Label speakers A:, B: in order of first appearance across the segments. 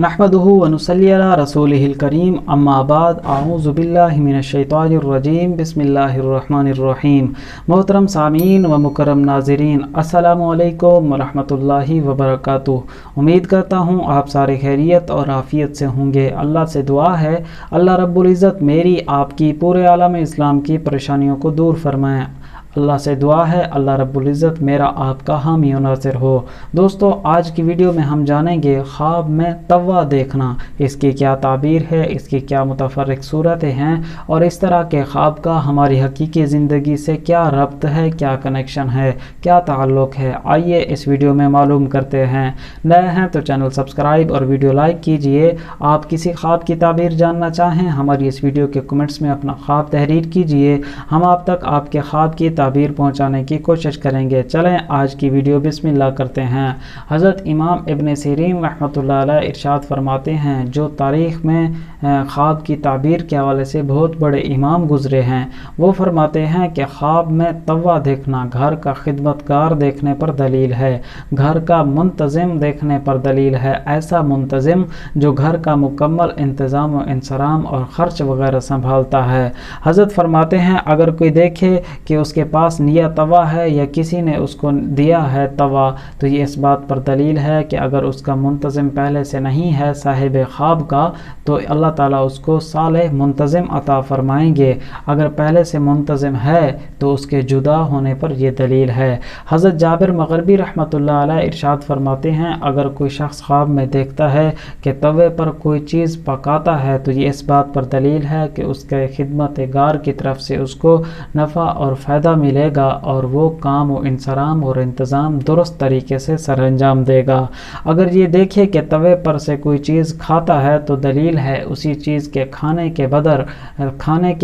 A: नहमदुहु व नुसल्ली अला रसूलिहिल करीम अम्मा बाद आऊज़ु बिल्लाहि मिनश्शैतानिर रजीम बिस्मिल्लाहिर रहमानिर रहीम। मोहतरम सामीन व मुकर्रम नाज़रीन, अस्सलामु अलैकुम व रहमतुल्लाहि व बरकातुहू। उम्मीद करता हूँ आप सारे खैरियत और आफ़ियत से होंगे। अल्लाह से दुआ है अल्लाह रब्बुल इज़्ज़त मेरी आपकी पूरे आलम इस्लाम की परेशानियों को दूर फरमाएँ। अल्लाह से दुआ है अल्लाह रब्बुल इज़्ज़त मेरा आपका हामी व नासिर हो। दोस्तों, आज की वीडियो में हम जानेंगे ख्वाब में तवा देखना, इसकी क्या ताबीर है, इसकी क्या मुतफर्रिक सूरतें हैं और इस तरह के ख्वाब का हमारी हकीकी ज़िंदगी से क्या रब्त है, क्या कनेक्शन है, क्या ताल्लुक़ है। आइए इस वीडियो में मालूम करते हैं। नए हैं तो चैनल सब्सक्राइब और वीडियो लाइक कीजिए। आप किसी ख्वाब की ताबीर जानना चाहें, हमारी इस वीडियो के कमेंट्स में अपना ख्वाब तहरीर कीजिए। हम आप तक आपके ख्वाब की ताबीर पहुंचाने की कोशिश करेंगे। चलें आज की वीडियो बिस्मिल्लाह करते हैं। हज़रत इमाम इब्न सीरीन रहमतुल्लाह अलैह इरशाद फरमाते हैं, जो तारीख़ में ख्वाब की ताबीर के हवाले से बहुत बड़े इमाम गुज़रे हैं, वो फरमाते हैं कि ख्वाब में तवा देखना घर का खिदमतगार देखने पर दलील है, घर का मुंतज़िम देखने पर दलील है। ऐसा मुंतज़िम जो घर का मुकम्मल इंतज़ाम व इंसराम और ख़र्च वगैरह संभालता है। हज़रत फरमाते हैं, अगर कोई देखे कि उसके पास निया तवा है या किसी ने उसको दिया है तवा, तो ये इस बात पर दलील है कि अगर उसका मुंतज़िम पहले से नहीं है साहिब ख्वाब का, तो अल्लाह ताला उसको सालेह मुंतज़िम अता फरमाएंगे। अगर पहले से मुंतज़िम है तो उसके जुदा होने पर यह दलील है। हज़रत जाबिर मग़रिबी रहमतुल्लाह अलैह इरशाद फरमाते हैं, अगर कोई शख्स ख्वाब में देखता है कि तवे पर कोई चीज़ पकाता है, तो ये इस बात पर दलील है कि उसके खिदमतगार की तरफ से उसको नफ़ा और फ़ायदा मिलेगा और वो काम व इंसराम और इंतज़ाम दुरुस्त तरीके से सरअंजाम देगा। अगर ये देखे कि तवे पर से कोई चीज़ खाता है, तो दलील है उसी चीज़ के खाने के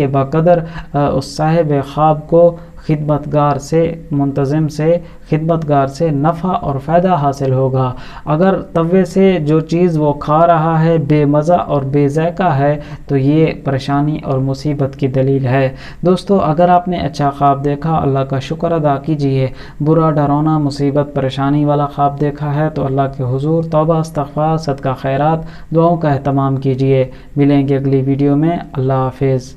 A: बकदर उस साहिब ख्वाब को खिदमतगार से मुंतज़िम से खिदमतगार से नफ़ा और फ़ायदा हासिल होगा। अगर तवे से जो चीज़ वो खा रहा है बेमज़ा और बेज़ायका है, तो ये परेशानी और मुसीबत की दलील है। दोस्तों, अगर आपने अच्छा ख्वाब देखा, अल्लाह का शुक्र अदा कीजिए। बुरा, डरावना, मुसीबत, परेशानी वाला ख्वाब देखा है तो अल्लाह के हुज़ूर तौबा, इस्तिग़फ़ार, सदका खैरात, दुआओं का एहतमाम कीजिए। मिलेंगे अगली वीडियो में। अल्लाह हाफ़िज़।